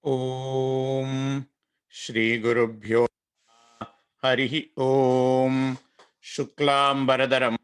Om Shri Gurubhyo Harihi Om Shuklam Baradaram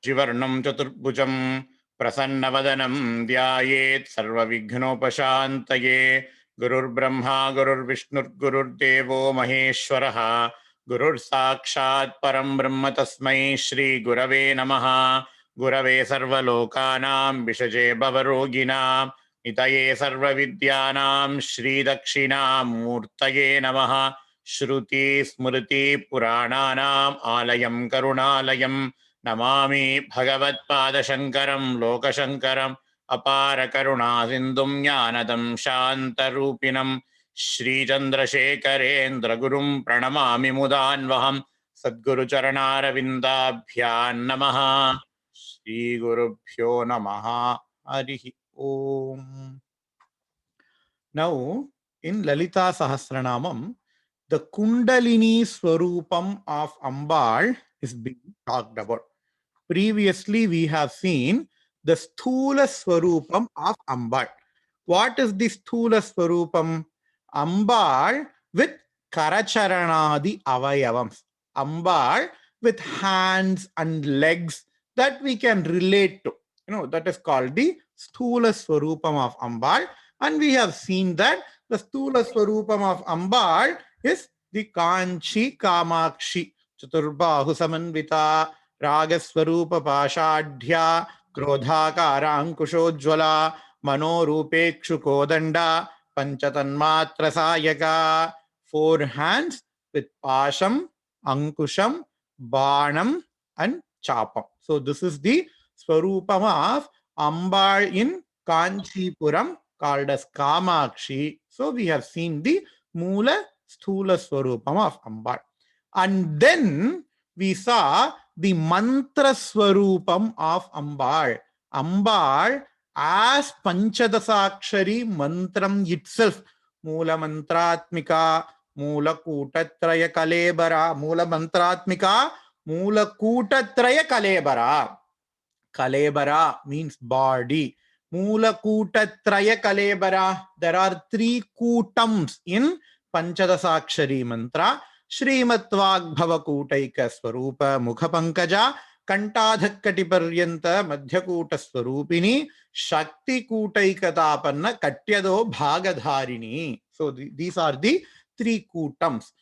Jivarnam Chaturbhujam Prasannavadanam Dhyayet Sarva Vighnopashantaye Gurur Brahma Gurur Vishnur Gurur Devo Maheshwaraha Gurur Sakshat Param Brahma Tasmai Shri Gurave Namaha Gurave Sarva Lokanam Vishaje Bhavaroginam Itaye Sarva Vidyanam Shri Dakshina Murtaye Namaha Shruti Smriti Purananam Alayam Karunalayam Namami Bhagavat Pada Shankaram Loka Shankaram Apara Karuna Sindhum Jnanadam Shantarupinam Shri Chandrasekharendra Gurum Pranamami Mudanvaham Sadguru Charanara Vindabhyan Namaha Shri Gurubhyo Namaha Harihi Om. Now, in Lalitha Sahasranamam, the Kundalini Swarupam of Ambal is being talked about. Previously, we have seen the Sthula Swarupam of Ambal. What is the Sthula Swarupam? Ambal with Karacharanadi Avayavams. Ambal with hands and legs that we can relate to. That is called the Sthula Swarupam of Ambal. And we have seen that the Sthula Swarupam of Ambal is the Kanchi Kamakshi Chaturbahu Samanvita Ragaswarupa Pashadhya Krodhakara Ankushojwala Manorupekshu Kodanda Panchatanmatra Sayaka. 4 hands with Pasham, Ankusham, Banam and Chapam. So this is the Swarupam of Ambal in Kanchipuram called as Kamakshi. So we have seen the Mula Sthula Swarupam of Ambal. And then we saw the Mantra Swarupam of Ambal. Ambal as Panchadasakshari Mantram itself. Mula Mantratmika, Mula Kutatraya Kalebara, Mula Mantratmika, Mula Kutatraya Kalebara. Kalebara means body. Mula Kutatraya Kalebara. There are 3 Kutams in Panchadasakshari Mantra. Shrimatvag Bhavakutaika Swarupa Mukhapankaja Kantadhakkati Paryanta Madhyakuta Swarupini Shakti Kutaikatapanna Katyado Bhagadharini. So these are the 3 Kutams.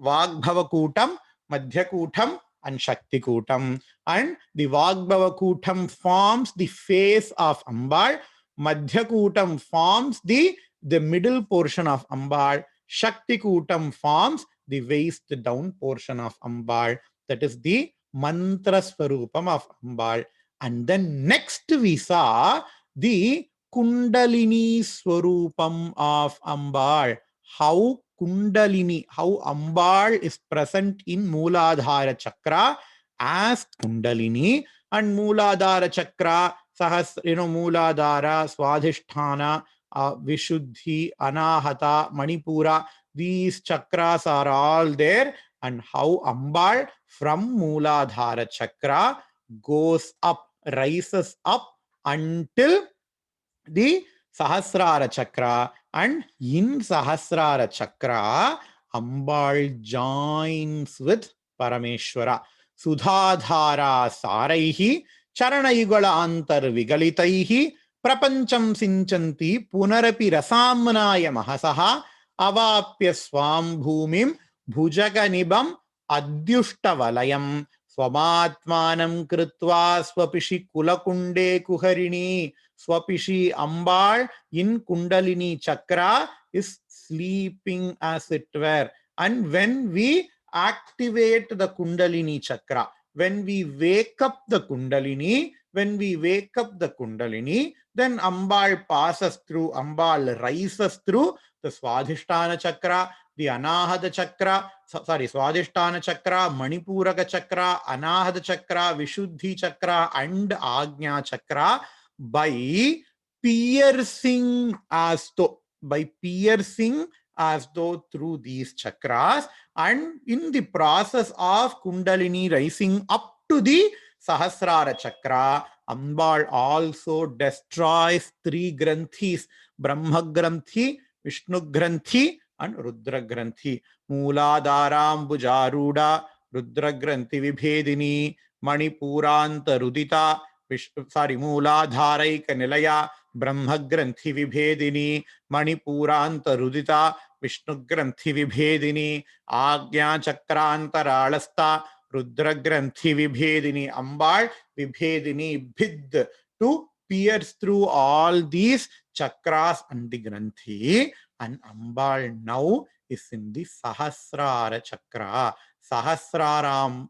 Vagbhavakutam, Madhyakutam and Shakti Kutam. And the Vagbhavakutam forms the face of Ambal. Madhyakutam forms the middle portion of Ambal. Shakti Kutam forms the waist down portion of Ambal. That is the Mantra Swarupam of Ambal. And then next we saw the Kundalini Swarupam of Ambal. How Kundalini, how Ambal is present in Mooladhara Chakra as Kundalini, and Mooladhara Chakra, Mooladhara, Swadhisthana, Vishuddhi, Anahata, Manipura, these chakras are all there, and how Ambal from Mooladhara Chakra goes up, rises up until the Sahasrara Chakra, and in Sahasrara Chakra, Ambal joins with Parameshwara. Sudhadhara Saraihi, Charanayugala Antar Vigalitaihi, Prapancham Sinchanti, Punarapi Rasamnaya Mahasaha, Avapya Swam Bhumim, Bhujaganibam, Adyuštavalayam, Swamatmanam Kritva, Swapishi Kulakunde Kuharini, Swapishi Ambal in Kundalini Chakra is sleeping as it were. And when we activate the Kundalini Chakra, when we wake up the Kundalini, then Ambal passes through, Ambal rises through the Swadhisthana Chakra, the Anahata Chakra, Swadhisthana Chakra, Manipuraka Chakra, Anahata Chakra, Vishuddhi Chakra and Agnya Chakra by piercing as though through these chakras, and in the process of Kundalini rising up to the Sahasrara Chakra, Ambal also destroys 3 Granthis, Brahma Granthi, Vishnu Granthi and Rudra Granthi. Mooladharam Bujaruda, Rudra Granthi Vibhedini, Manipuranta Rudita, Mooladharaika Nilaya, Brahma Granthi Vibhedini, Manipuranta Rudita, Vishnu Granthi Vibhedini, Agnya Chakrantaralasta, Rudra Granthi Vibhedini, Ambal Vibhedini, Bhid, to pierce through all these chakras and the Granthi. And Ambal now is in the Sahasrara Chakra, Sahasraram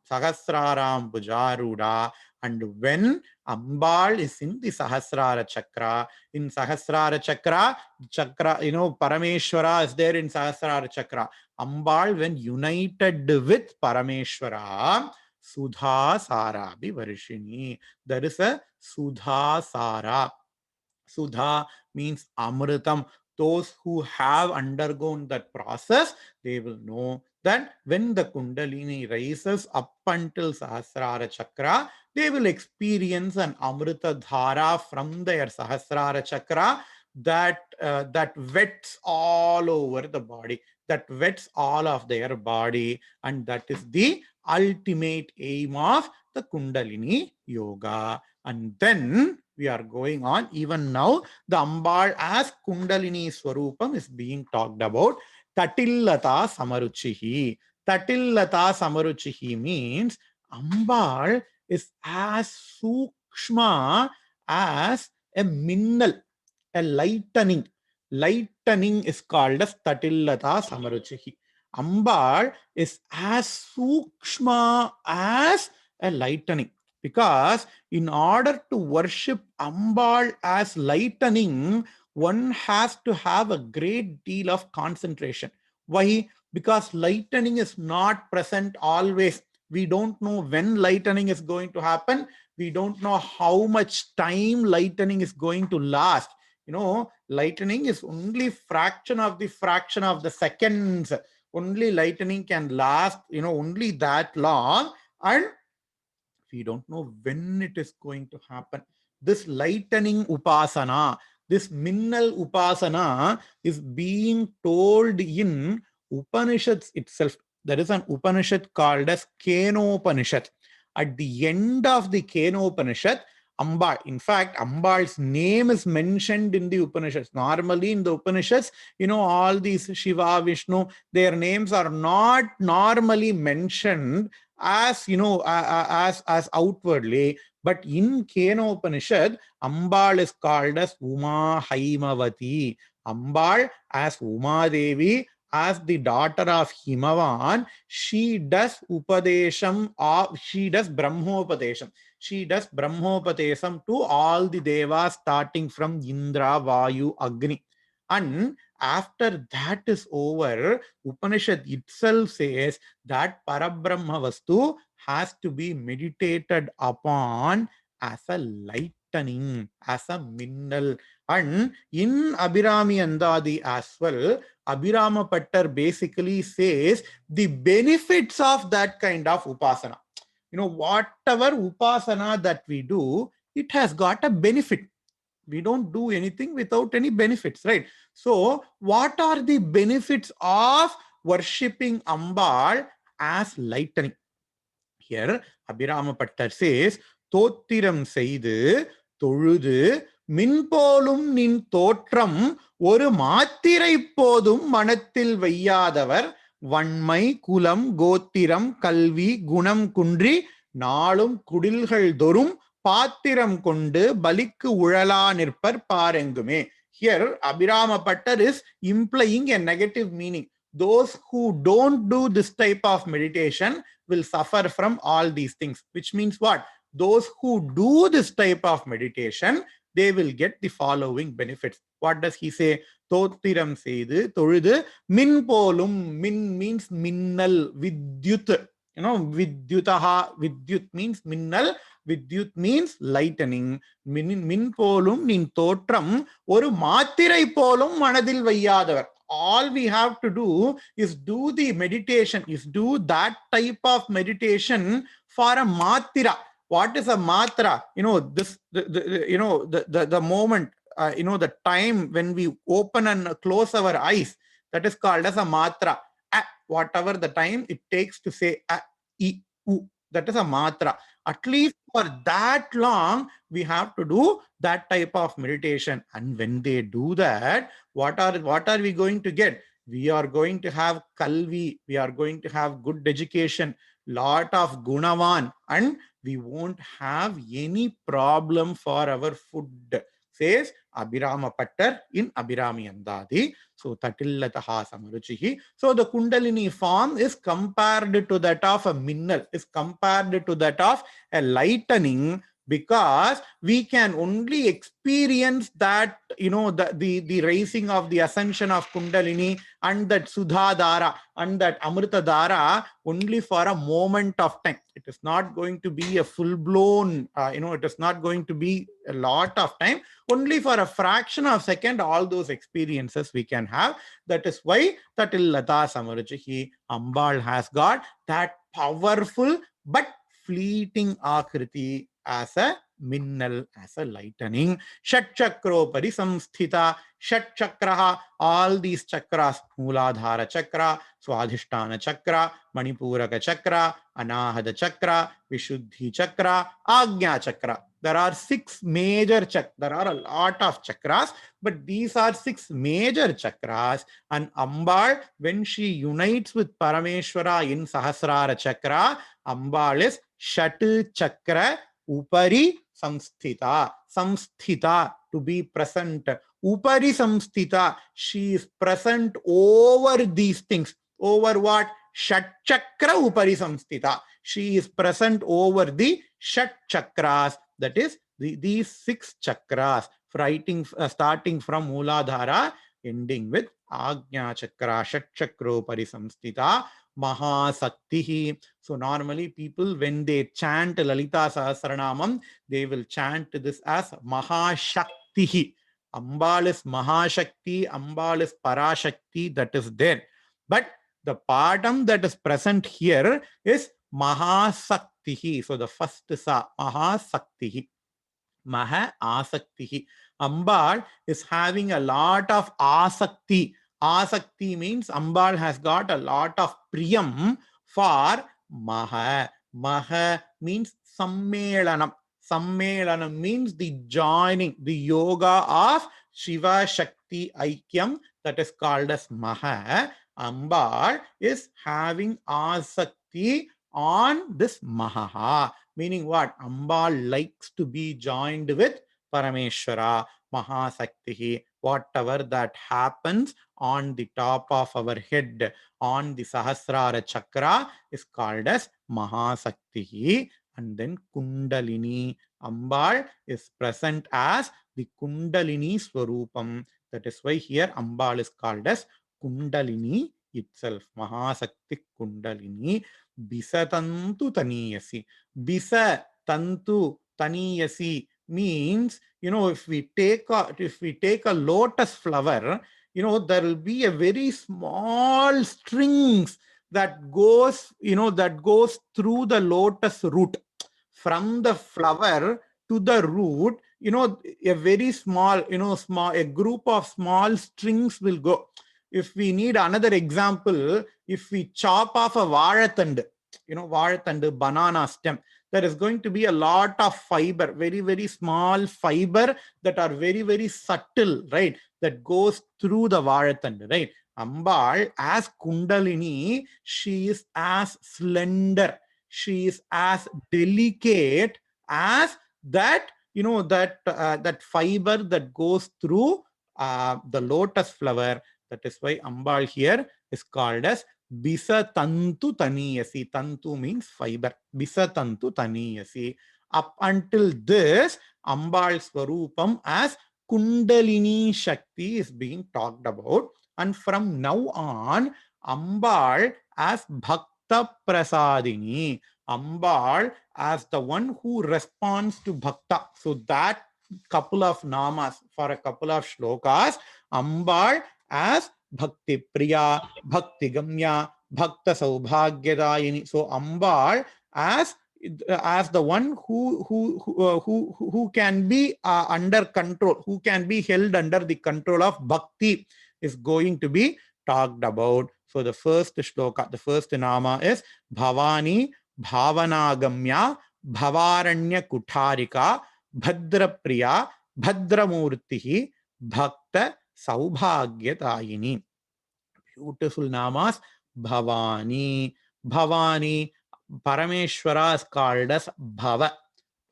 Bujaruda. And when Ambal is in the Sahasrara Chakra, in Sahasrara Chakra, Parameshwara is there in Sahasrara Chakra. Ambal, when united with Parameshwara, Sudha Sara Varishini. There is a Sudha Sara. Sudha means Amritam. Those who have undergone that process, they will know that when the Kundalini rises up until Sahasrara Chakra, they will experience an Amrita Dhara from their Sahasrara Chakra that wets all over the body, that wets all of their body, and that is the ultimate aim of the Kundalini Yoga. And then we are going on. Even now, the Ambal as Kundalini Swarupam is being talked about. Tatillata Samaruchihi. Tatillata Samaruchihi means Ambal is as sukshma as a minnal, a lightning. Lightning is called as Tatillata Samaruchihi. Ambal is as sukshma as a lightning. Because in order to worship Ambal as lightning, one has to have a great deal of concentration. Why? Because lightning is not present always. We don't know when lightning is going to happen. We don't know how much time lightning is going to last. Lightning is only fraction of the seconds. Only lightning can last, only that long. And we don't know when it is going to happen. This lightning upasana, this minnal upasana is being told in Upanishads itself. There is an Upanishad called as Kenopanishad. At the end of the Kenopanishad, Ambal, in fact, Ambal's name is mentioned in the Upanishads. Normally in the Upanishads, all these Shiva, Vishnu, their names are not normally mentioned as as outwardly, but in Kenopanishad, Ambal is called as Uma Haimavati. Ambal as Uma Devi, as the daughter of Himavan, she does Brahmopadesham. She does Brahmopadesham to all the devas, starting from Indra, Vayu, Agni. And after that is over, Upanishad itself says that Parabrahma Vastu has to be meditated upon as a lightning, as a minnal. And in Abhirami Andadi as well, Abhirama Pattar basically says the benefits of that kind of upasana. Whatever upasana that we do, it has got a benefit. We don't do anything without any benefits, right? So, what are the benefits of worshipping Ambal as lightning? Here, Abhirama Pattar says, Tottiram Seidu, Toludu, Minpolum Nin Totram, Oru Matirai Podum Manatil Vayadavar, Vanmai, Kulam, Gotiram, Kalvi, Gunam Kundri, Nalum, Kudilhal Dorum, Patiram Kundu, Balikku Urala Nirpar Parengume. Here, Abhirama Pattar is implying a negative meaning. Those who don't do this type of meditation will suffer from all these things. Which means what? Those who do this type of meditation, they will get the following benefits. What does he say? Tottiram Seidu, Toludu, Min Polum. Min means minnal, Vidyut. Vidyutaha, Vidyut means minnal, Vidyut means lightning. Min polum nin totram oru matirai polum manadil vayyadavar. All we have to do is do the meditation, is do that type of meditation for a matira. What is a matra? The moment the time when we open and close our eyes, that is called as a matra. Whatever the time it takes to say I, U, that is a matra. At least for that long, we have to do that type of meditation. And when they do that, what are we going to get? We are going to have kalvi, we are going to have good education, lot of gunavan, and we won't have any problem for our food, says Abhirama Pattar in Abhirami Andadi. So Tatillataha Samaruchihi. So the Kundalini form is compared to that of a mineral, is compared to that of a lightning, because we can only experience that, the raising of the ascension of Kundalini and that Sudha Dara and that Amrita Dara only for a moment of time. It is not going to be a full-blown, it is not going to be a lot of time. Only for a fraction of a second, all those experiences we can have. That is why Tatillata Samaruchihi, Ambal has got that powerful but fleeting akriti as a minnal, as a lightning. Shat chakro parisamsthita. Shat chakraha, all these chakras, Mooladhara chakra, Swadhisthana chakra, Manipuraka chakra, Anahata chakra, Vishuddhi chakra, Agnya chakra. There are 6 major chakras. There are a lot of chakras, but these are 6 major chakras. And Ambal, when she unites with Parameshwara in Sahasrara chakra, Ambal is Shat chakra upari samsthita. Samsthita, to be present. Upari samsthita, she is present over these things. Over what? Shat chakra upari samsthita. She is present over the Shat chakras. That is these 6 chakras, starting from Mooladhara, ending with Agnya chakra, Shat chakro parisamstita, Mahasaktihi. So normally people, when they chant Lalitha Sahasranamam, they will chant this as Mahashaktihi. Ambal is Mahashakti, Ambal is Parashakti, that is there. But the padam that is present here is Mahasaktihi. So the first sa, Mahasaktihi. Maha Asaktihi. Ambal is having a lot of Asakti. Asakti means Ambal has got a lot of Priyam for Maha. Maha means Sammelanam. Sammelanam means the joining, the yoga of Shiva Shakti Aikyam, that is called as Maha. Ambal is having Asakti on this Maha. Meaning what? Ambal likes to be joined with Parameshwara, Mahasaktihi. Whatever that happens on the top of our head, on the Sahasrara chakra, is called as Mahasaktihi. And then Kundalini. Ambal is present as the Kundalini Swarupam. That is why here Ambal is called as Kundalini itself. Mahasakti Kundalini. Bisatantu Taniyasi. Bisa Tantu Taniyasi means, if we take a lotus flower, there will be a very small strings that goes through the lotus root. From the flower to the root, a very small, a group of small strings will go. If we need another example, if we chop off a varatand, varatand, banana stem, there is going to be a lot of fiber, very, very small fiber that are very, very subtle, right? That goes through the varatand, right? Ambal, as Kundalini, she is as slender, she is as delicate as that, that fiber that goes through the lotus flower. That is why Ambal here is called as Bisa Tantu Taniyasi. Tantu means fiber. Bisa Tantu Taniyasi. Up until this, Ambal Swarupam as Kundalini Shakti is being talked about. And from now on, Ambal as Bhakta Prasadini. Ambal as the one who responds to Bhakta. So that couple of namas for a couple of shlokas, Ambal as Bhakti Priya, Bhakti Gamya, Bhakta Saubhagyadayini. So Ambal as as the one who can be under control, who can be held under the control of bhakti is going to be talked about. So the first shloka, the first nama is Bhavani Bhavanagamya Bhavaranya Kutharika Bhadrapriya Bhadramurtihi Bhakta Saubhagyatayini. Beautiful namas. Bhavani. Bhavani. Parameshwara is called as Bhava.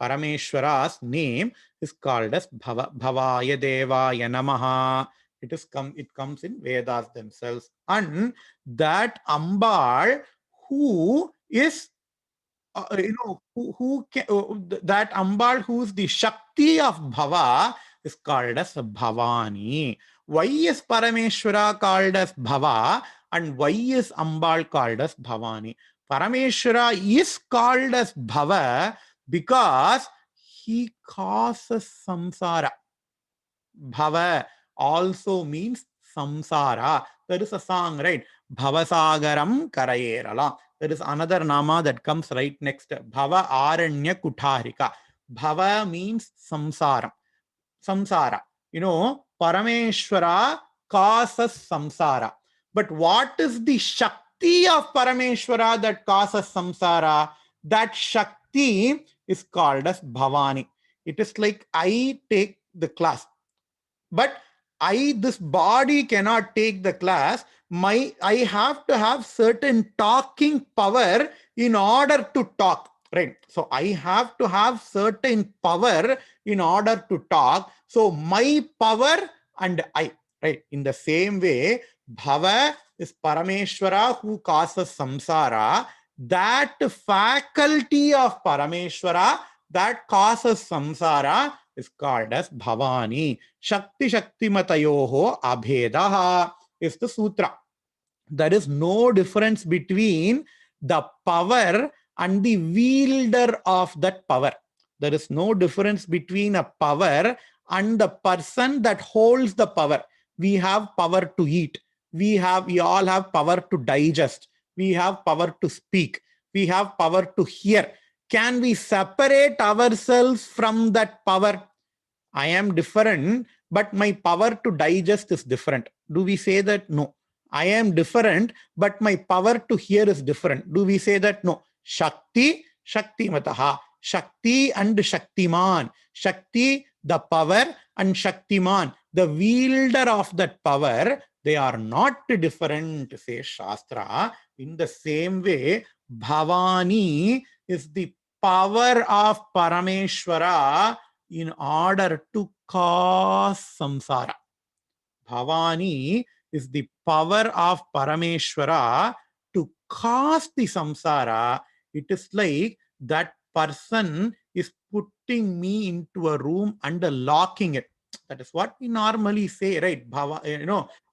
Parameshwara's name is called as Bhava. Bhavaya Devaya Namaha. It comes in Vedas themselves. And that Ambal who is that Ambal who's the Shakti of Bhava is called as Bhavani. Why is Parameshwara called as Bhava and why is Ambal called as Bhavani? Parameshwara is called as Bhava because he causes samsara. Bhava also means samsara. There is a song, right? Bhavasagaram karayerala. There is another nama that comes right next. Bhava aranya kutharika. Bhava means samsara. Samsara. Parameshwara causes samsara. But what is the Shakti of Parameshwara that causes samsara? That Shakti is called as Bhavani. It is like I take the class, but this body cannot take the class. I have to have certain talking power in order to talk, right? So I have to have certain power in order to talk. So my power and I, right? In the same way, Bhava is Parameshwara who causes samsara. That faculty of Parameshwara that causes samsara is called as Bhavani. Shakti Shaktimatayoho Abhedaha is the sutra. There is no difference between the power and the wielder of that power. There is no difference between a power and the person that holds the power. We have power to eat. We all have power to digest. We have power to speak. We have power to hear. Can we separate ourselves from that power? I am different, but my power to digest is different. Do we say that? No. I am different, but my power to hear is different. Do we say that? No. Shakti, Shaktimataha. Shakti and Shaktiman. Shakti, the power, and Shaktiman, the wielder of that power. They are not different, says Shastra. In the same way, Bhavani is the power of Parameshwara in order to cause samsara. Bhavani is the power of Parameshwara to cause the samsara. It is like that person is putting me into a room and locking it. That is what we normally say, right?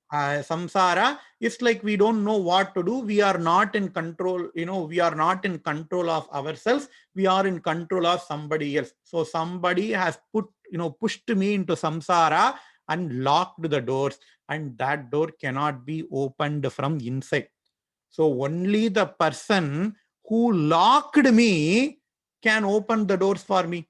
Samsara is like we don't know what to do. We are not in control. We are not in control of ourselves. We are in control of somebody else. So somebody has pushed me into samsara and locked the doors, and that door cannot be opened from inside. So only the person who locked me can open the doors for me.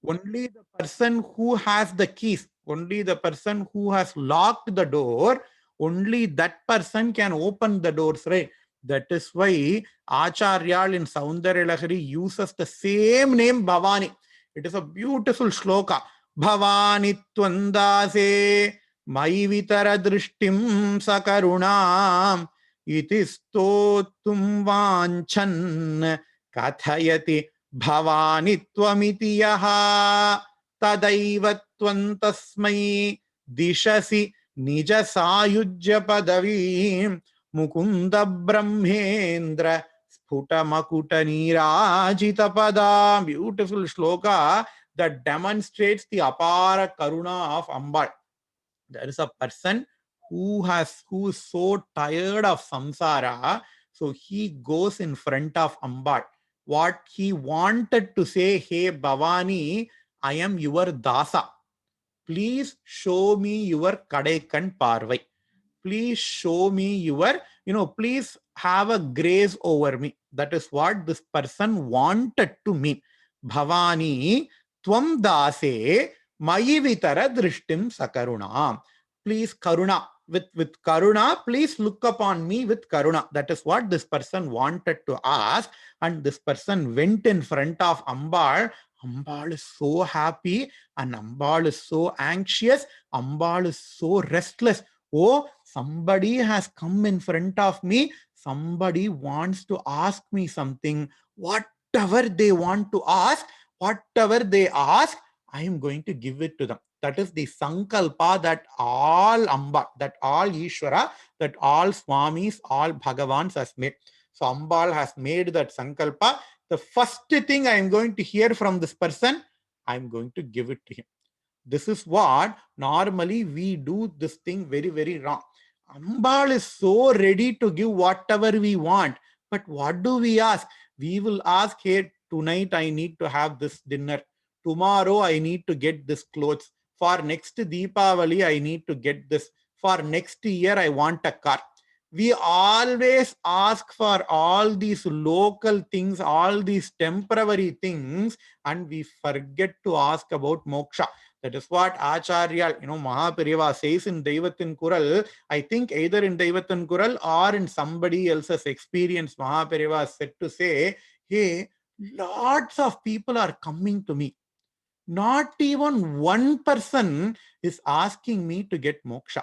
Only the person who has the keys, only the person who has locked the door, only that person can open the doors, right? That is why Acharyas in Saundaryalahari uses the same name Bhavani. It is a beautiful shloka. Bhavani Tvandase Mai Vitara Drishtim Sakarunam Iti Stotum Vanchan Kathayati Bhavani Tvamiti Yaha Tadaiva Tvantasmai Dishasi Nija Sayujya Padavim Mukunda Brahmendra Sputa Makuta Nirajita Pada. Beautiful shloka that demonstrates the apara karuna of Ambal. There is a person who is so tired of samsara, so he goes in front of Ambal. What he wanted to say, hey Bhavani, I am your dasa. Please show me your kadaikan parvai. Please show me your, please have a grace over me. That is what this person wanted to mean. Bhavani tvam dase mayi vitara drishtim sakaruna. Please karuna. With karuna, please look upon me with karuna. That is what this person wanted to ask. And this person went in front of Ambal. Ambal is so happy and Ambal is so anxious. Ambal is so restless. Oh, somebody has come in front of me. Somebody wants to ask me something. Whatever they want to ask, whatever they ask, I am going to give it to them. That is the sankalpa that all Amba, that all Ishvara, that all Swamis, all Bhagavans has made. So Ambal has made that sankalpa. The first thing I am going to hear from this person, I am going to give it to him. This is what normally we do this thing very, very wrong. Ambal is so ready to give whatever we want. But what do we ask? We will ask, hey, tonight I need to have this dinner. Tomorrow I need to get this clothes. For next Deepavali, I need to get this. For next year, I want a car. We always ask for all these local things, all these temporary things, and we forget to ask about moksha. That is what Acharya, Mahaperiyavas says in Daivathin Kural. I think either in Daivathin Kural or in somebody else's experience, Mahaperiyavas said to say, hey, lots of people are coming to me. Not even one person is asking me to get moksha.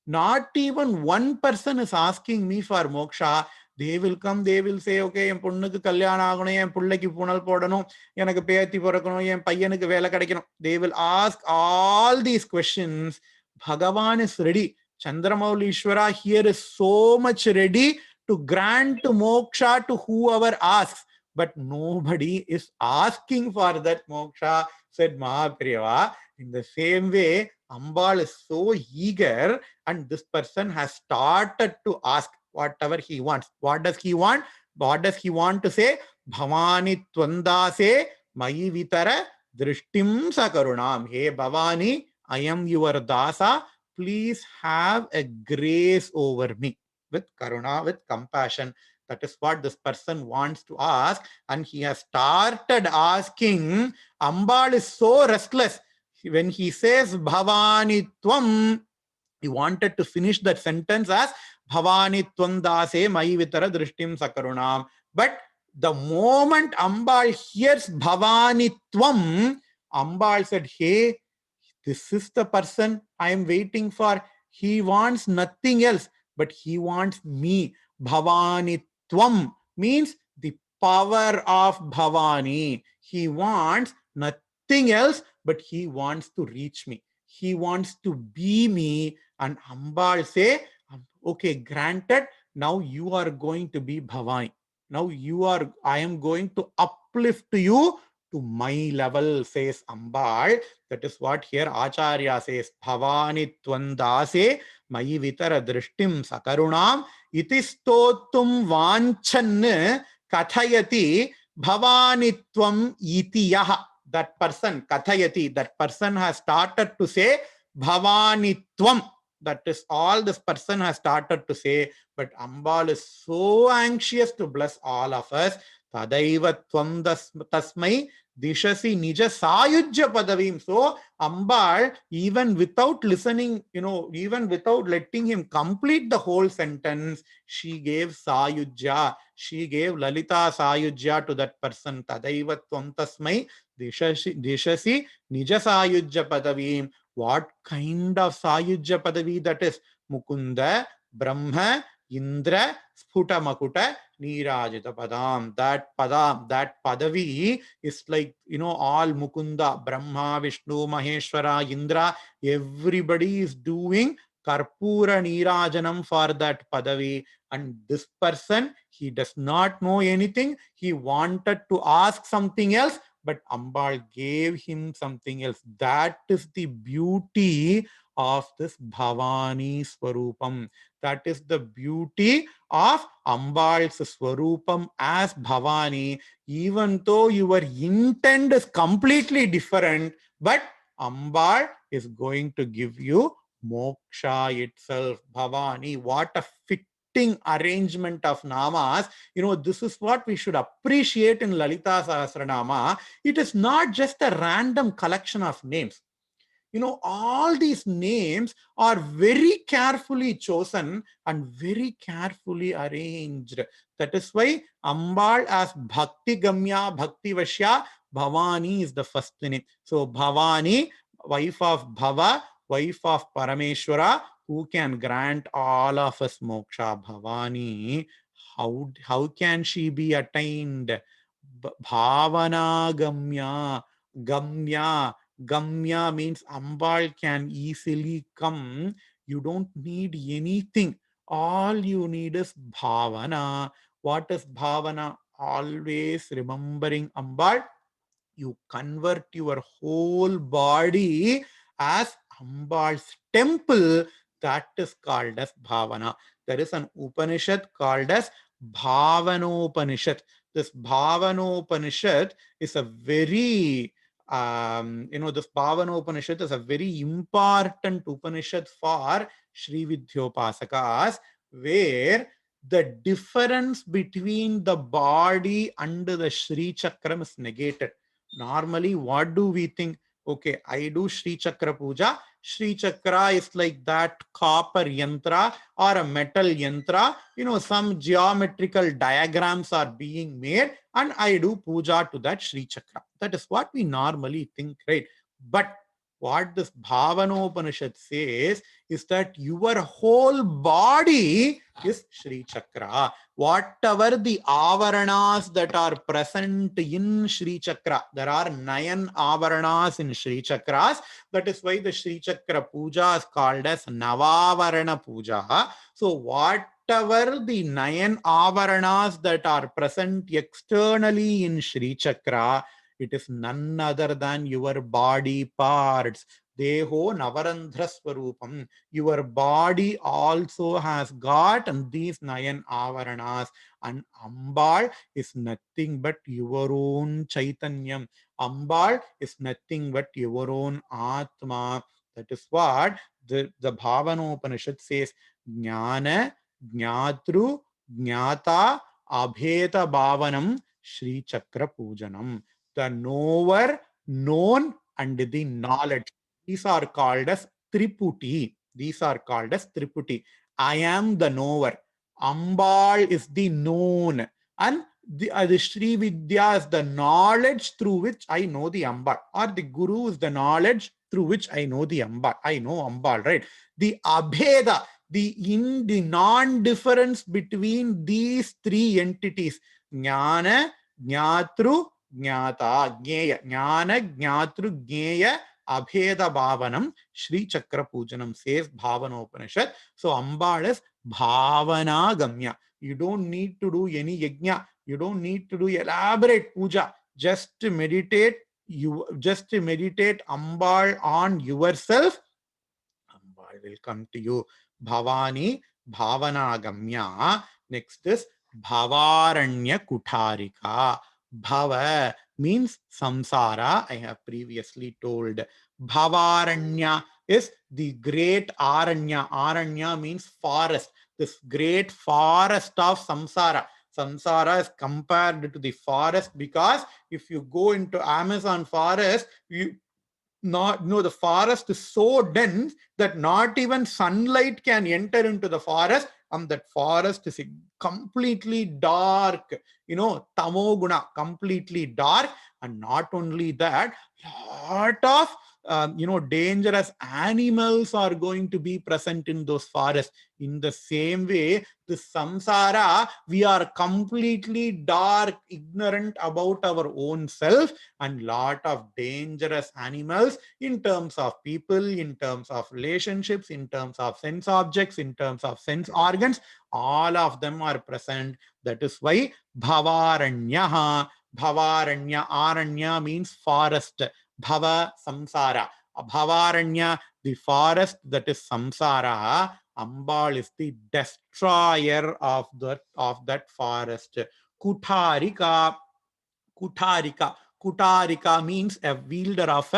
Not even one person is asking me for moksha. They will come, they will say, okay, என் பொண்ணுக்கு கல்யாணம் ஆகணும், என் பிள்ளைக்கு புனல் போடணும், எனக்கு பேத்தி பிறக்கணும், என் பையனுக்கு வேலை கிடைக்கணும். They will ask all these questions. Bhagavan is ready. Chandramaulishwara here is so much ready to grant moksha to whoever asks. But nobody is asking for that moksha, said Mahaperiyava. In the same way, Ambal is so eager, and this person has started to ask whatever he wants. What does he want? What does he want to say? Bhavani tvandase mayi vitara drishtim sakarunam. Hey Bhavani, I am your dasa. Please have a grace over me with karuna, with compassion. That is what this person wants to ask. And he has started asking. Ambal is so restless. When he says Bhavani Tvam, he wanted to finish that sentence as Bhavani Tvam Dase Mai Vitara Drishtim Sakarunam. But the moment Ambal hears Bhavani Tvam, Ambal said, hey, this is the person I am waiting for. He wants nothing else, but he wants me. Bhavani Tvam means the power of Bhavani. He wants nothing else, but he wants to reach me. He wants to be me. And Ambal say, okay, granted, now you are going to be Bhavani. Now I am going to uplift you to my level, says Ambal. That is what here Acharya says. Bhavani tvandase mayi vitara drishtim sakarunam iti stotum vanchan kathayati bhavani tvam iti yaha. That person, kathayati, that person has started to say bhavani tvam. That is all this person has started to say. But Ambal is so anxious to bless all of us. Tadaiva tvam tasmai dishasi nija sayujya padavim. So Ambal, even without listening, even without letting him complete the whole sentence, she gave sayujya. She gave Lalita sayujya to that person. Tadaiva tvam tasmai dishasi nija sayujya padavim. What kind of sayujya padavi that is? Mukunda, Brahma, Indra, Sphuta Makuta, Nirajita Padam. That padavi is like, all Mukunda, Brahma, Vishnu, Maheshwara, Indra, everybody is doing Karpura Nirajanam for that padavi. And this person, he does not know anything. He wanted to ask something else, but Ambal gave him something else. That is the beauty of this Bhavani Swarupam. That is the beauty of Ambal's Swarupam as Bhavani. Even though your intent is completely different, but Ambal is going to give you moksha itself. Bhavani, what a fit fitting arrangement of namas. This is what we should appreciate in Lalita Sahasranama. It is not just a random collection of names. All these names are very carefully chosen and very carefully arranged. That is why Ambal as Bhakti Gamya, Bhakti Vashya, Bhavani is the first name. So Bhavani, wife of Bhava, wife of Parameshwara, who can grant all of us moksha. Bhavani, how can she be attained? Bhavana Gamya, Gamya. Gamya means Ambal can easily come. You don't need anything. All you need is bhavana. What is bhavana? Always remembering Ambal. You convert your whole body as Ambal's temple. That is called as bhavana. There is an Upanishad called as Bhavanopanishad. This Bhavanopanishad is a very this Bhavanopanishad is a very important Upanishad for Sri Vidyopasakas, where the difference between the body and the Sri Chakram is negated. Normally, what do we think? Okay, I do Sri Chakra Puja. Sri Chakra is like that copper yantra or a metal yantra. Some geometrical diagrams are being made and I do puja to that Sri Chakra. That is what we normally think, right? But what this Bhavanopanishad says is that your whole body is Sri Chakra. Whatever the avaranas that are present in Sri Chakra, there are 9 avaranas in Sri Chakras. That is why the Sri Chakra Puja is called as Navavarana Puja. So whatever the 9 avaranas that are present externally in Sri Chakra, it is none other than your body parts. Deho Navarandhra Swarupam. Your body also has got these 9 avaranas, and Ambal is nothing but your own Chaitanyam. Ambal is nothing but your own Atma. That is what the Bhavanopanishad says. Jnana, Jnatru, Jnata, Abheta Bhavanam, Sri Chakra Pujanam. The knower, known, and the knowledge. These are called as Triputi. These are called as Triputi. I am the knower. Ambal is the known. And the Sri Vidya is the knowledge through which I know the Ambal. Or the Guru is the knowledge through which I know the Ambal. I know Ambal, right? The Abheda, the non-difference between these 3 entities, Jnana, Jnatru, Jnata, Jnaya. Jnana, Jnatru, Jnaya, Abheda Bhavanam, Sri Chakra Pujanam says Bhavanopanishad. So Ambal is Bhavana Gamya. You don't need to do any yajna. You don't need to do elaborate puja. Just to meditate. Just to meditate Ambal on yourself. Ambal will come to you. Bhavani, Bhavana Gamya. Next is Bhavaranya Kutarika. Bhava means samsara. I have previously told. Bhavaranya is the great aranya. Aranya means forest. This great forest of samsara. Samsara is compared to the forest because if you go into Amazon forest, the forest is so dense that not even sunlight can enter into the forest, and that forest is completely dark, tamoguna, completely dark. And not only that, lot of dangerous animals are going to be present in those forests. In the same way, the samsara, we are completely dark, ignorant about our own self, and lot of dangerous animals in terms of people, in terms of relationships, in terms of sense objects, in terms of sense organs, all of them are present. That is why Bhavaranya, Bhavaranya, Aranya means forest. Bhava, samsara. Bhavaranya, the forest that is samsara. Ambal is the destroyer of that forest. Kutarika, Kutarika. Kutarika means a wielder of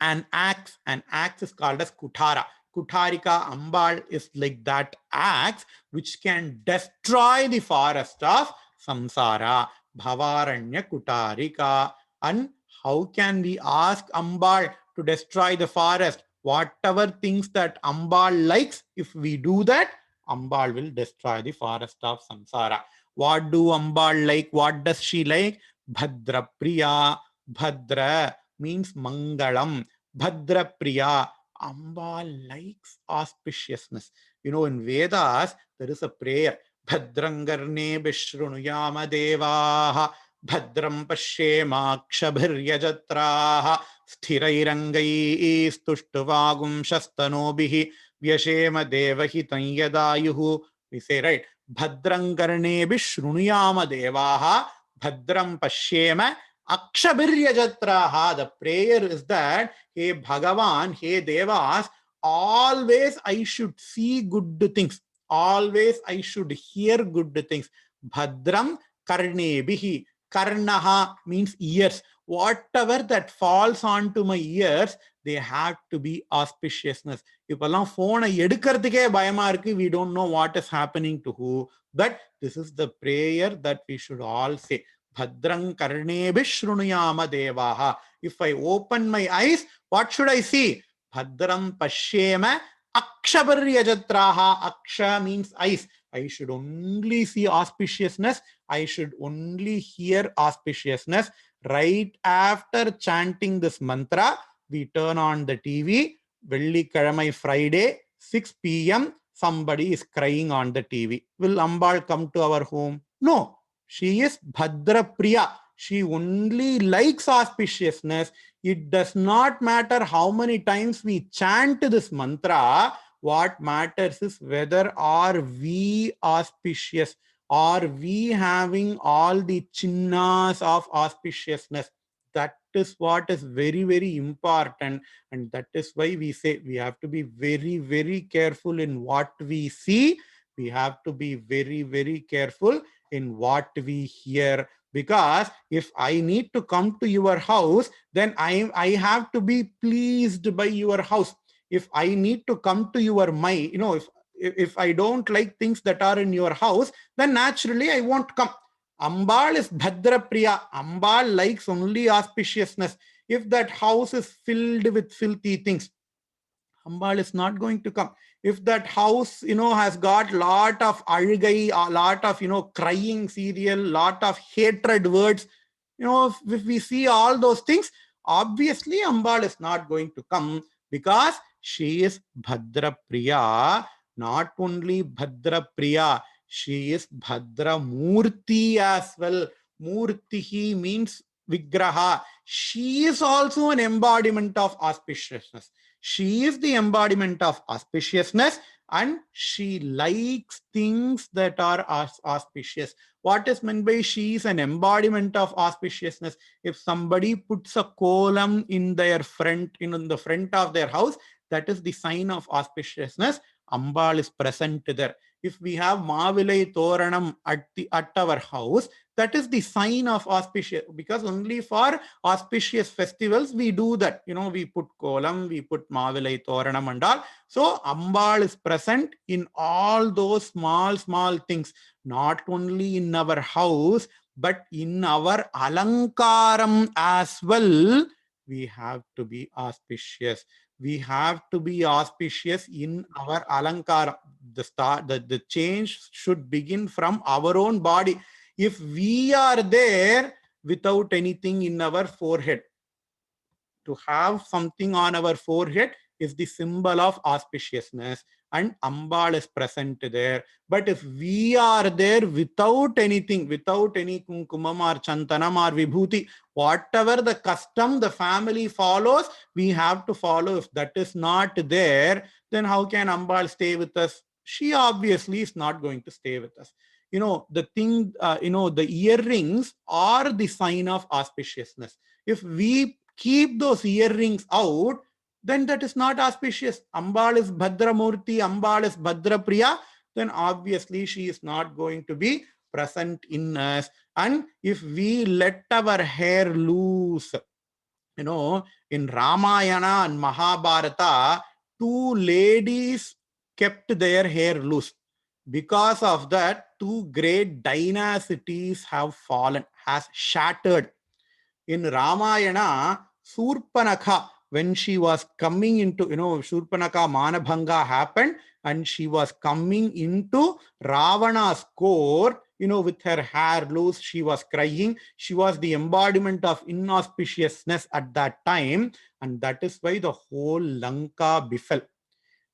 an axe. An axe is called as Kutara. Kutarika Ambal is like that axe which can destroy the forest of samsara. Bhavaranya Kutarika. And how can we ask Ambal to destroy the forest? Whatever things that Ambal likes, if we do that, Ambal will destroy the forest of samsara. What do Ambal like? What does she like? Bhadra Priya. Bhadra means Mangalam. Bhadra Priya. Ambal likes auspiciousness. In Vedas, there is a prayer. Bhadrangarne Bishrunuyama Devaha. Bhadram Pashyemakshabhiryajatraha. Sthirairangai Stuštuvagum Shastanobihi. Vyashema Devahitam Yadayuhu. We say, right? Bhadram Karne Bishrunuyama Devaha. Bhadram Pashyema Akshabhiryajatraha. The prayer is that, hey Bhagavan, hey Devas, always I should see good things. Always I should hear good things. Bhadram Karnebihi. Karnaha means ears. Whatever that falls onto my ears, they have to be auspiciousness. Ippallam phone edukradhuke bayama irukku, we don't know what is happening to who. But this is the prayer that we should all say. Bhadrang karnebhi shrunuyama devaha. If I open my eyes, what should I see? Bhadram pashyema akshabharyajatraha. Aksha means eyes. I should only see auspiciousness. I should only hear auspiciousness. Right after chanting this mantra, we turn on the TV. Vellikazhamai Friday, 6 p.m. Somebody is crying on the TV. Will Ambal come to our home? No. She is Bhadra Priya. She only likes auspiciousness. It does not matter how many times we chant this mantra. What matters is whether are we auspicious. Are we having all the chinnas of auspiciousness? That is what is very, very important. And that is why we say we have to be very, very careful in what we see. We have to be very, very careful in what we hear. Because if I need to come to your house, then I have to be pleased by your house. If I need to come to your mind, if I don't like things that are in your house, then naturally I won't come. Ambal is Bhadra Priya. Ambal likes only auspiciousness. If that house is filled with filthy things, Ambal is not going to come. If that house, has got lot of algai, a lot of, crying serial, lot of hatred words, if we see all those things, obviously Ambal is not going to come, because she is Bhadra Priya. Not only Bhadra Priya, she is Bhadra Murti as well. Murtihi means Vigraha. She is also an embodiment of auspiciousness. She is the embodiment of auspiciousness, and she likes things that are auspicious. What is meant by she is an embodiment of auspiciousness? If somebody puts a kolam in their front, in the front of their house, that is the sign of auspiciousness. Ambal is present there. If we have Mavilai Toranam at our house, that is the sign of auspicious, because only for auspicious festivals we do that. We put kolam, we put Mavilai Toranam and all. So Ambal is present in all those small, small things, not only in our house, but in our alankaram as well. We have to be auspicious. We have to be auspicious in our alankara. The change should begin from our own body. If we are there without anything in our forehead, to have something on our forehead is the symbol of auspiciousness, and Ambal is present there. But if we are there without anything, without any kumkumam or chantanam or vibhuti, whatever the custom the family follows, we have to follow. If that is not there, then how can Ambal stay with us? She obviously is not going to stay with us. The thing, the earrings are the sign of auspiciousness. If we keep those earrings out, then that is not auspicious. Ambal is Bhadramurti, Ambal is Bhadrapriya, then obviously she is not going to be present in us. And if we let our hair loose, in Ramayana and Mahabharata, to two ladies kept their hair loose. Because of that, two great dynasties have fallen, has shattered. In Ramayana, Surpanakha, when she was coming into, Surpanakha Manabhanga happened, and she was coming into Ravana's court, with her hair loose, she was crying. She was the embodiment of inauspiciousness at that time, and that is why the whole Lanka befell.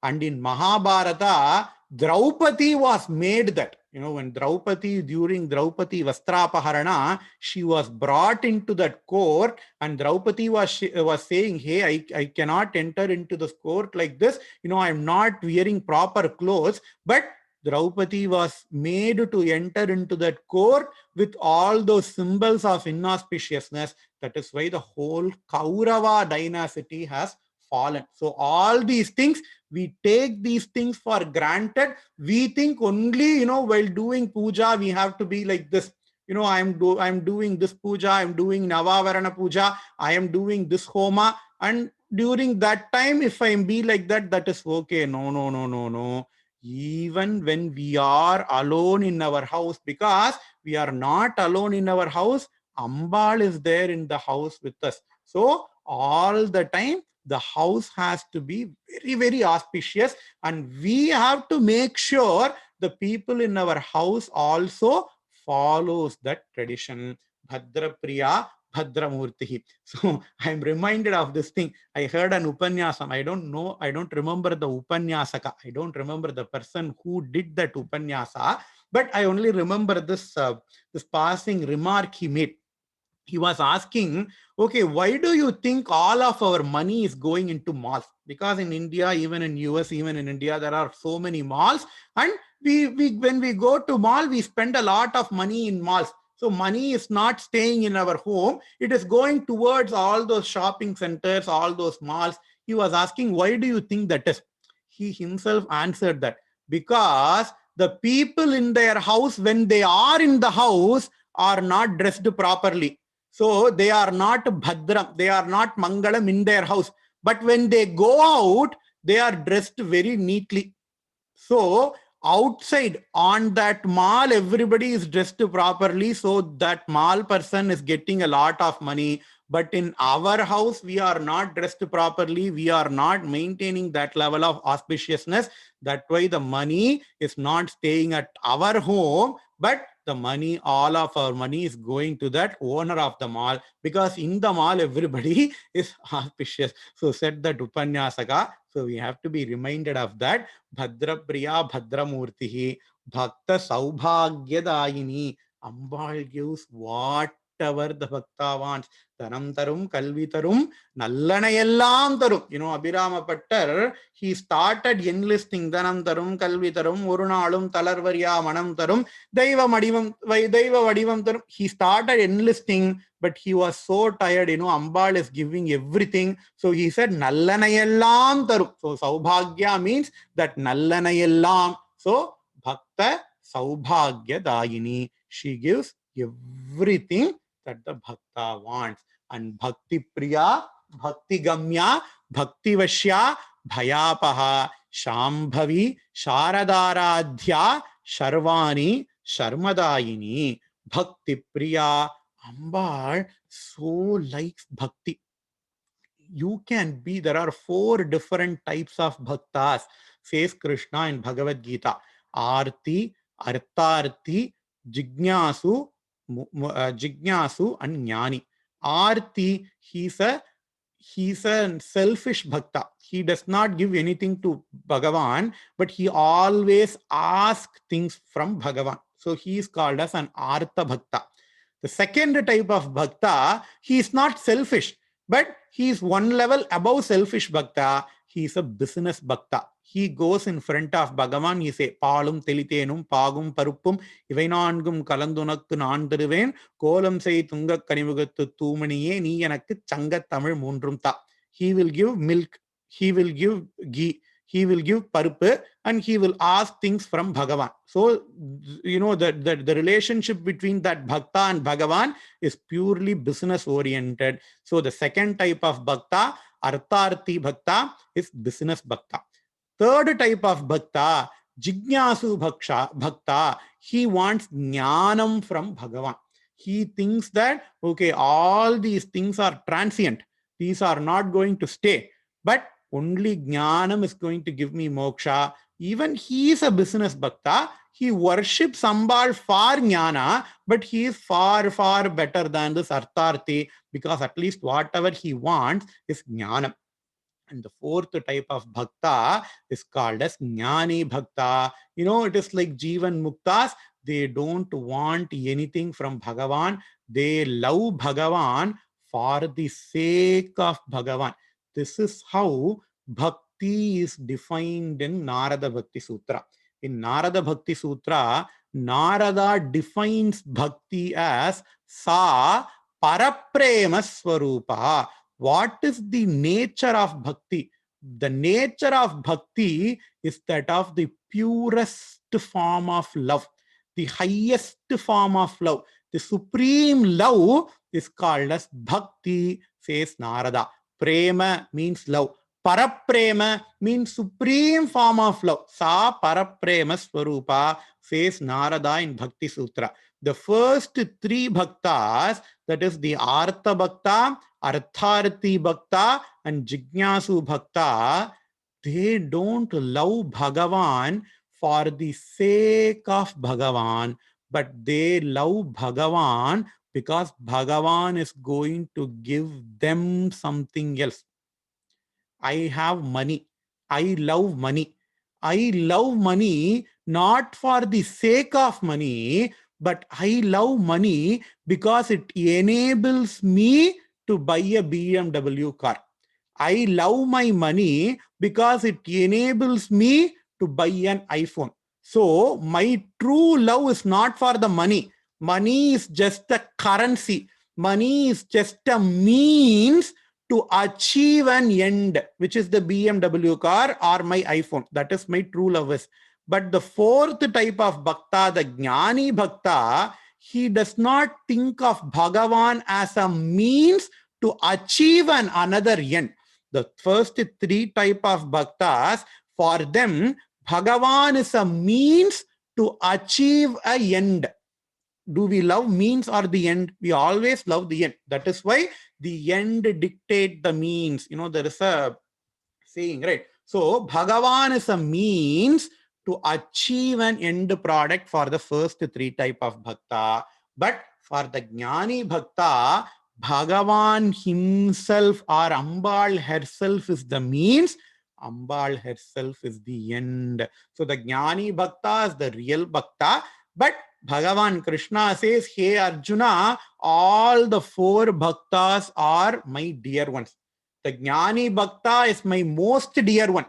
And in Mahabharata, Draupadi was made that. When during Draupadi Vastrapaharana, she was brought into that court, and Draupadi was saying, hey, I cannot enter into this court like this. I'm not wearing proper clothes. But Draupadi was made to enter into that court with all those symbols of inauspiciousness. That is why the whole Kaurava dynasty has fallen. So all these things, we take these things for granted. We think only, while doing puja, we have to be like this. I'm doing this puja, I'm doing Navavarana puja, I am doing this homa, and during that time, if I be like that, that is okay. No. Even when we are alone in our house, because we are not alone in our house, Ambal is there in the house with us. So all the time, the house has to be very, very auspicious, and we have to make sure the people in our house also follows that tradition. Bhadra Priya Bhadramurti. So I'm reminded of this thing. I heard an Upanyasam. I don't remember the Upanyasaka. I don't remember the person who did that Upanyasa, but I only remember this passing remark he made. He was asking, okay, why do you think all of our money is going into malls? Because in India, even in US, even in India, there are so many malls, and we when we go to mall, we spend a lot of money in malls. So money is not staying in our home. It is going towards all those shopping centers, all those malls. He was asking, why do you think that is? He himself answered that, because the people in their house, when they are in the house, are not dressed properly. So they are not Bhadram, they are not Mangalam in their house. But when they go out, they are dressed very neatly. So outside on that mall, everybody is dressed properly. So that mall person is getting a lot of money. But in our house, we are not dressed properly. We are not maintaining that level of auspiciousness. That way the money is not staying at our home, but the money, all of our money is going to that owner of the mall, because in the mall, everybody is auspicious. So said that Upanyasaka. So we have to be reminded of that. Bhadra Priya Bhadramurtihi, Bhakta Saubhagyadayini. Ambal gives whatever the Bhakta wants. Dhanam Tarum, Kalvi Tarum, Nallanayellam Tarum. Abhirama Pattar, he started enlisting Dhanam Tarum, Kalvi Tarum, Urunalum, Talarvarya, Manam Tarum, Daiva Vadivam Tarum. He started enlisting, but he was so tired. Ambal is giving everything. So he said, Nallanayellam Tarum. So Saubhagya means that Nallanayellam. So Bhakta Saubhagya Dayini. She gives everything that the Bhakta wants. And Bhakti Priya, Bhakti Gamya, Bhakti Vashya, Bhayapaha, Shambhavi, Sharadaradhya, Sharvani, Sharmadayini. Bhakti Priya. Ambal so likes bhakti. There are 4 different types of bhaktas, says Krishna in Bhagavad Gita. Arti, Artharti, Jignasu, and Jnani. Arti, he's a selfish bhakta. He does not give anything to Bhagavan, but he always asks things from Bhagavan. So he is called as an Artha Bhakta. The second type of bhakta, he is not selfish, but he is one level above selfish bhakta. He is a business bhakta. He goes in front of Bhagavan. He says, Palum telitenum, pagum paruppum, ivainangum kalandunakku naandiruven, kolam sei tungak kanimugattu thumaniye, nee enakku changat tamil moondrum ta. He will give milk, he will give ghee, he will give parupu, and he will ask things from Bhagavan. So, the relationship between that bhakta and Bhagavan is purely business oriented. So the second type of bhakta, Artharthi bhakta is business bhakta. Third type of bhakta, Jignasu bhakta, he wants jnanam from Bhagavan. He thinks that, okay, all these things are transient. These are not going to stay. But only jnanam is going to give me moksha. Even he is a business bhakta. He worships Ambal for jnana, but he is far, far better than this Artharthi, because at least whatever he wants is jnana. And the fourth type of bhakta is called as jnani bhakta. It is like Jivan Muktas. They don't want anything from Bhagavan. They love Bhagavan for the sake of Bhagavan. This is how bhakti is defined in Narada Bhakti Sutra. In Narada Bhakti Sutra, Narada defines bhakti as sa paraprema swarupa. What is the nature of bhakti? The nature of bhakti is that of the purest form of love, the highest form of love. The supreme love is called as bhakti, says Narada. Prema means love. Paraprema means supreme form of love. Sa paraprema swarupa, says Narada in Bhakti Sutra. The first three bhaktas, that is the Artha Bhakta, Artharthi Bhakta, and Jignasu Bhakta, they don't love Bhagavan for the sake of Bhagavan, but they love Bhagavan because Bhagavan is going to give them something else. I have money. I love money. I love money not for the sake of money, but I love money because it enables me to buy a BMW car. I love my money because it enables me to buy an iPhone. So my true love is not for the money. Money is just a currency. Money is just a means to achieve an end, which is the BMW car or my iPhone. That is my true love is. But the fourth type of bhakta, the jnani bhakta, he does not think of Bhagavan as a means to achieve another end. The first three type of bhaktas, for them, Bhagavan is a means to achieve a end. Do we love means or the end? We always love the end. That is why the end dictate the means. There is a saying, right? So Bhagavan is a means to achieve an end product for the first three type of bhakta. But for the jnani bhakta, Bhagavan himself or Ambal herself is the means. Ambal herself is the end. So the jnani bhakta is the real bhakta. But Bhagavan Krishna says, hey Arjuna, all the four bhaktas are my dear ones. The Jnani Bhakta is my most dear one.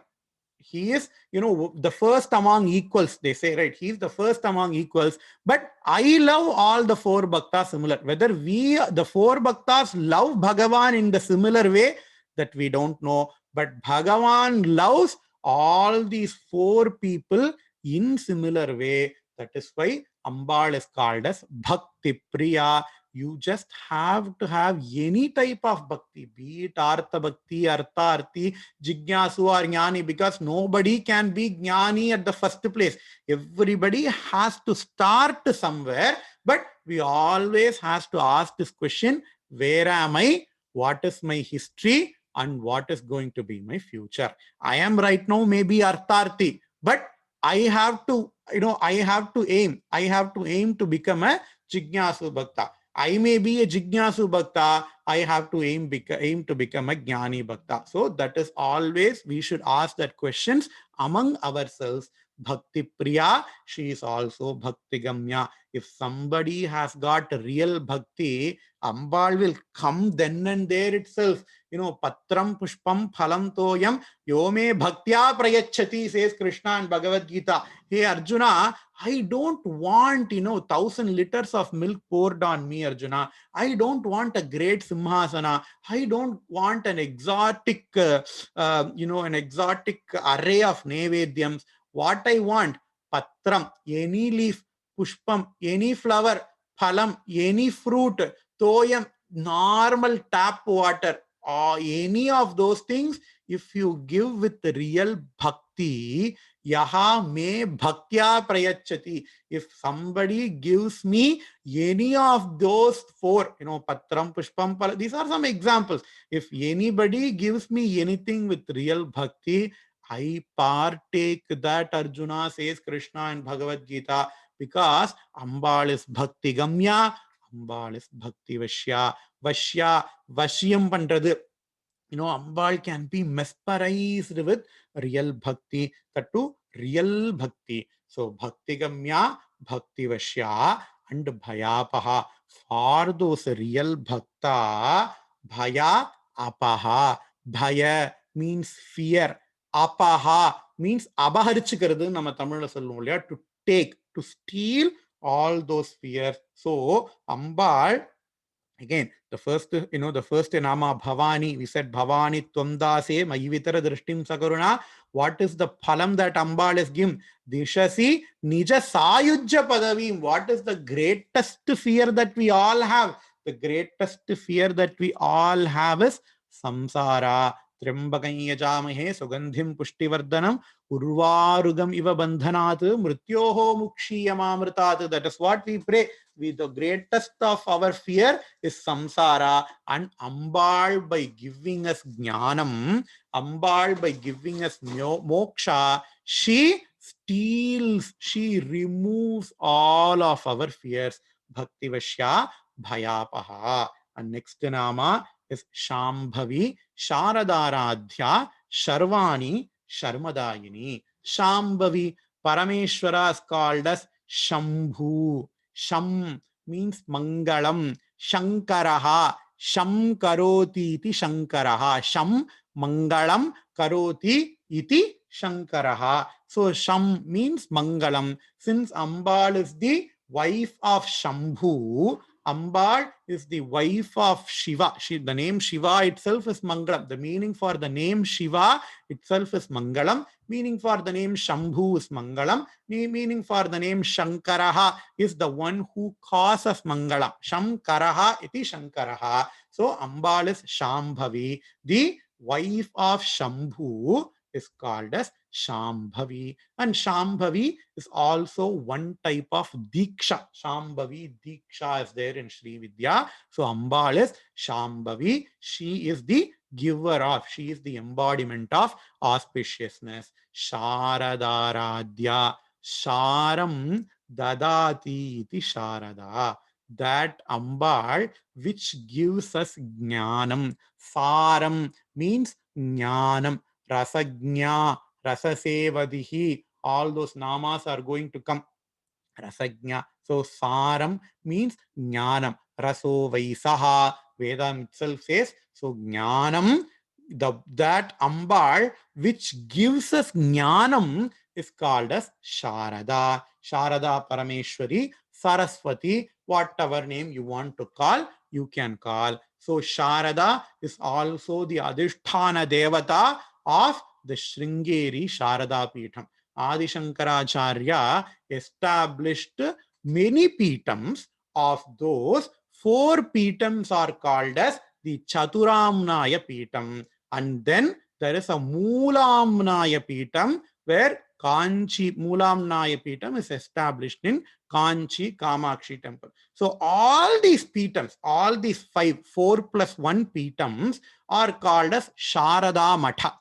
He is, the first among equals, they say, right? He is the first among equals. But I love all the four bhaktas similar. Whether the four bhaktas, love Bhagavan in the similar way, that we don't know. But Bhagavan loves all these four people in similar way. That is why Ambal is called as Bhakti Priya. You just have to have any type of bhakti, be it Artha Bhakti, Artharthi, Jignasu or Jnani, because nobody can be Jnani at the first place. Everybody has to start somewhere, but we always have to ask this question, where am I? What is my history? And what is going to be my future? I am right now maybe Artharthi, but I have to, I have to aim. I have to aim to become a Jignasu Bhakta. I may be a Jignasu Bhakta. I have to aim to become a Jnani Bhakta. So that is always, we should ask that questions among ourselves. Bhakti Priya, she is also Bhakti Gamya. If somebody has got real bhakti, Ambal will come then and there itself. Patram Pushpam Phalam Toyam Yome Bhaktya Prayachati, says Krishna in Bhagavad Gita. Hey Arjuna, I don't want, 1,000 liters of milk poured on me, Arjuna. I don't want a great Simhasana. I don't want an exotic, an exotic array of Nevedyams. What I want, Patram, any leaf, Pushpam, any flower, Phalam, any fruit, Toyam, normal tap water. any of those things, if you give with real bhakti, yaha me bhaktya prayachati. If somebody gives me any of those four, patram, pushpam, pala, these are some examples. If anybody gives me anything with real bhakti, I partake that, Arjuna says Krishna in Bhagavad Gita, because Ambal is bhakti gamya, Ambal is bhakti vashya. Vashya, vashyam pandrathu. Ambal can be mesmerized with real bhakti, that too real bhakti. So, bhakti gamya, bhakti vashya, and bhayapaha. For those real bhakta, bhaya apaha. Bhaya means fear. Apaha means abaharichikiradu, nama Tamil sollum illaya, to take, to steal all those fears. So, Ambal, again, the first nama Bhavani, we said Bhavani Twamdase Mayivitara Drishtim Sakaruna. What is the phalam that Ambal is given? Dishasi Nija Sayujja Padavim. What is the greatest fear that we all have? The greatest fear that we all have is samsara. Trimbakam yajamahe sugandhim pushtivardhanam urvarugam iva bandhanat mrityoho mukshiyamamritat. That is what we pray. The greatest of our fear is samsara, and Ambal, by giving us jnanam, Ambal, by giving us moksha, she steals, she removes all of our fears. Bhakti Vashya Bhayapaha. And next nama is Shambhavi Sharadaradhya Sharvani Sharmadayini. Shambhavi, Parameshwara is called as Shambhu. Sham means Mangalam. Shankaraha. Sham karoti iti Shankaraha. Sham Mangalam karoti iti Shankaraha. So Sham means Mangalam. Since Ambal is the wife of Shambhu, Ambal is the wife of Shiva. The name Shiva itself is Mangalam. The meaning for the name Shiva itself is Mangalam. Meaning for the name Shambhu is Mangalam. Meaning for the name Shankaraha is the one who causes Mangalam. Shankaraha iti Shankaraha. So Ambal is Shambhavi. The wife of Shambhu is called as Shambhavi. And Shambhavi is also one type of Diksha. Shambhavi Diksha is there in Sri Vidya. So Ambal is Shambhavi. She is the giver of, she is the embodiment of auspiciousness. Sharadaradhya. Sharam dadati iti Sharada. That Ambal which gives us jnanam. Saram means jnanam. Rasagnya, Rasasevadihi, all those namas are going to come. Rasagnya. So Saram means Jnanam. Raso Vaisaha. Vedam itself says, so Jnanam, that Ambal which gives us Jnanam is called as Sharada. Sharada Parameshwari, Saraswati, whatever name you want to call, you can call. So Sharada is also the Adhisthana Devata of the Sringeri Sharada Peetham. Adi Shankaracharya established many Peethams. Of those, 4 Peethams are called as the Chaturamnaya Peetham. And then there is a Moolamnaya Peetham where Kanchi Moolamnaya Peetham is established in Kanchi Kamakshi temple. So all these Peethams, all these 4 plus 1 Peethams are called as Sharada Matha.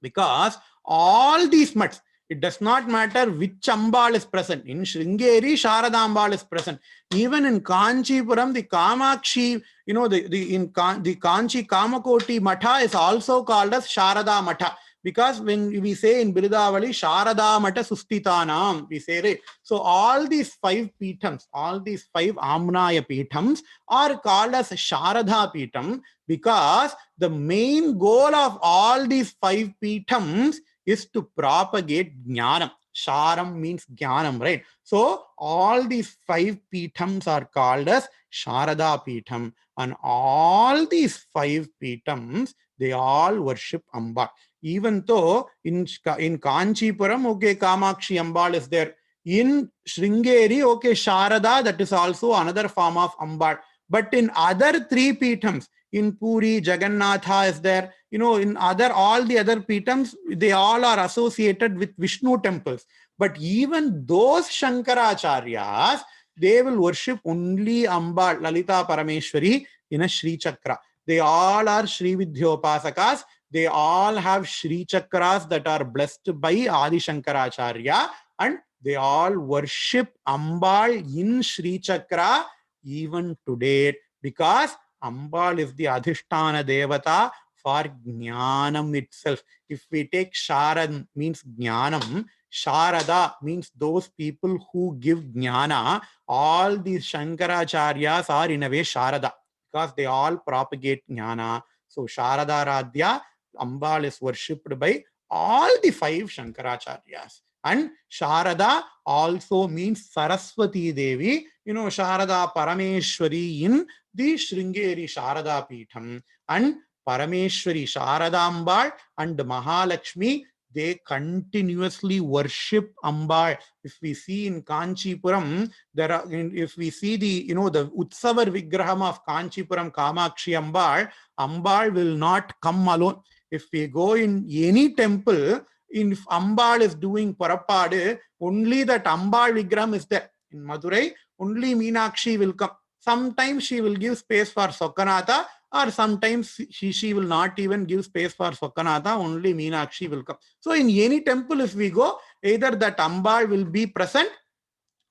Because all these mats, it does not matter which Ambal is present. In Sringeri, Sharada Ambal is present. Even in Kanchipuram, the Kamakshi, the Kanchi Kamakoti Matha is also called as Sharada Matha. Because when we say in Biridavali, Sharada Mata Sustitanam, we say, right? So all these 5 Peethams, all these 5 Amnaya Peethams are called as Sharada Peetham, because the main goal of all these 5 Peethams is to propagate Jnanam. Sharam means Jnanam, right? So all these 5 Peethams are called as Sharada Peetham. And all these 5 Peethams, they all worship Amba. Even though in Kanchipuram, okay, Kamakshi Ambal is there. In Sringeri, okay, Sharada, that is also another form of Ambal. But in other three Peethams, in Puri, Jagannatha is there, in all the other Peethams, they all are associated with Vishnu temples. But even those Shankaracharyas, they will worship only Ambal, Lalita Parameshwari in a Shri Chakra. They all are Shri Vidyopasakas. They all have Shri Chakras that are blessed by Adi Shankaracharya, and they all worship Ambal in Shri Chakra even today, because Ambal is the Adhisthana Devata for Jnanam itself. If we take Sharad means Jnanam, Sharada means those people who give Jnana. All these Shankaracharyas are in a way Sharada, because they all propagate Jnana. So Sharada Radhya, Ambal is worshipped by all the five Shankaracharyas. And Sharada also means Saraswati Devi, Sharada Parameshwari in the Sringeri Sharada Peetham. And Parameshwari Sharadambal and Mahalakshmi, they continuously worship Ambal. If we see in Kanchipuram, if we see the Utsavar Vigraham of Kanchipuram Kamakshi Ambal, Ambal will not come alone. If we go in any temple, if Ambal is doing Parapadu, only that Ambal Vigraham is there. In Madurai, only Meenakshi will come. Sometimes she will give space for Sokanatha, or sometimes she will not even give space for Sokanatha, only Meenakshi will come. So in any temple, if we go, either that Ambal will be present,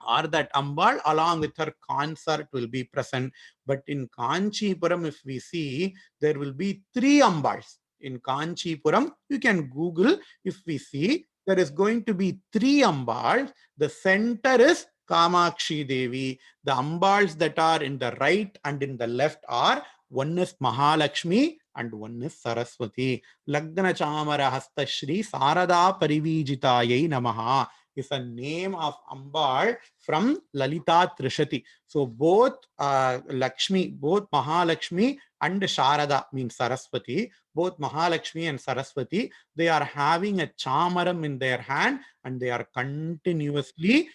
or that Ambal along with her consort will be present. But in Kanchipuram, if we see, there will be three Ambals. In Kanchipuram, you can Google, if we see, there is going to be three Ambals. The center is Kamakshi Devi. The Ambals that are in the right and in the left are, one is Mahalakshmi and one is Saraswati. Lagna Chamara Hasta Shri Sarada Parivijitayai Namaha is a name of Ambal from Lalita Trishati. So both Lakshmi, both Mahalakshmi and Sharada means Saraswati, both Mahalakshmi and Saraswati, they are having a chamaram in their hand, and they are continuously,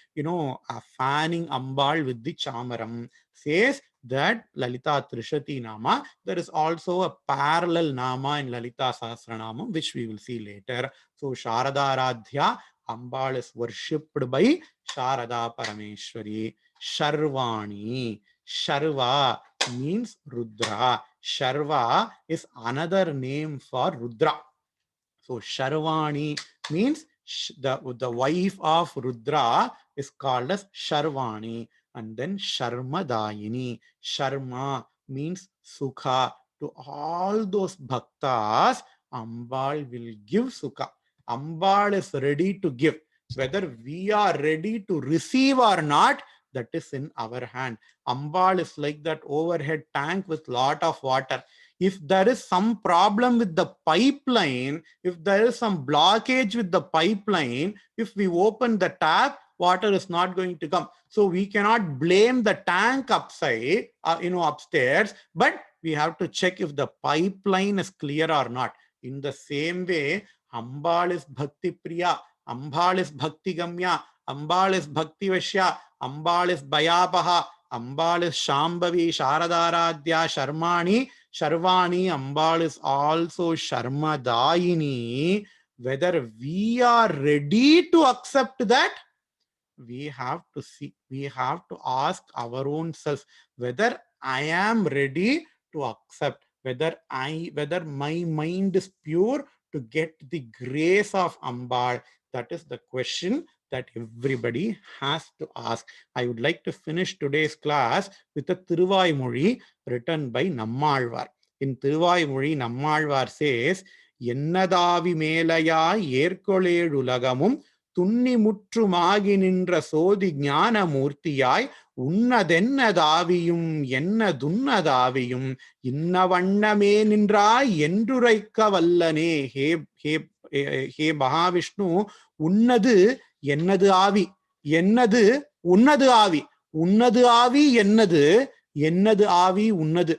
fanning Ambal with the chamaram. Says that Lalita Trishati Nama. There is also a parallel Nama in Lalita Sahasranamam, which we will see later. So Sharada Radhya, Ambal is worshipped by Sharada Parameshwari. Sharvani. Sharva means Rudra. Sharva is another name for Rudra. So Sharvani means the wife of Rudra is called as Sharvani. And then Sharmadayini. Sharma means Sukha. To all those bhaktas, Ambal will give Sukha. Ambal is ready to give. Whether we are ready to receive or not, that is in our hand. Ambal is like that overhead tank with lot of water. If there is some problem with the pipeline, if there is some blockage with the pipeline, if we open the tap, water is not going to come. So we cannot blame the tank upside, upstairs, but we have to check if the pipeline is clear or not. In the same way, Ambal is Bhakti Priya, Ambal is Bhakti Gamya, Ambal is Bhakti Vashya, Ambal is Bayapaha, Ambal is Shambhavi, Sharadaradhya, Sharmani, Sharvani. Ambal is also Sharmadayini. Whether we are ready to accept that, we have to see, we have to ask our own self whether I am ready to accept, whether my mind is pure to get the grace of Ambal. That is the question that everybody has to ask. I would like to finish today's class with a Thiruvaimozhi written by Nammalvar. In Thiruvaimozhi, Nammalvar says, Ennadavi melaya yerkolezhulagam துன்னி முற்றுமாகி நின்ற சோதி ஞான மூர்த்தியாய் உன்னதென்னதாவியும் என்ன துன்னதாவியும் இன்ன வண்ணமே நின்றாய் என்றுரைக்க வல்லனே. ஹே மகாவிஷ்ணு, உன்னது என்னது ஆவி, என்னது உன்னது ஆவி, உன்னது ஆவி என்னது, என்னது ஆவி உன்னது.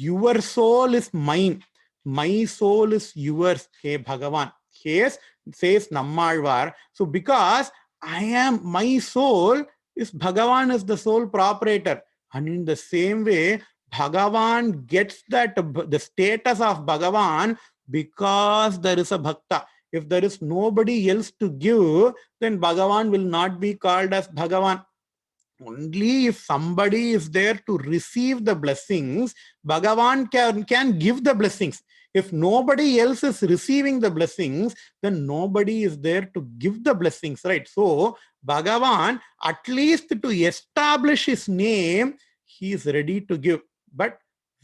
Your soul is mine, my soul is yours, ஹே பகவான். Says Nammalvar. So because my soul is Bhagavan is the sole proprietor. And in the same way, Bhagavan gets the status of Bhagavan because there is a bhakta. If there is nobody else to give, then Bhagavan will not be called as Bhagavan. Only if somebody is there to receive the blessings, Bhagavan can give the blessings. If nobody else is receiving the blessings, then nobody is there to give the blessings, right? So Bhagavan, at least to establish his name, he is ready to give. But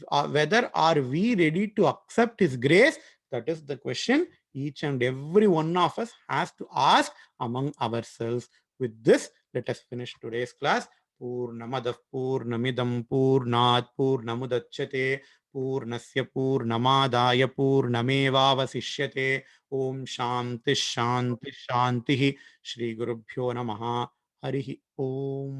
whether are we ready to accept his grace? That is the question each and every one of us has to ask among ourselves. With this, let us finish today's class. Purnamadah Purnamidam Purnat Purnamudachyate Purnasya Purnamadaya Purnamevavasishyate. Om Shanti Shanti Shanti. Shri Gurubhyo Namaha. Harihi Om.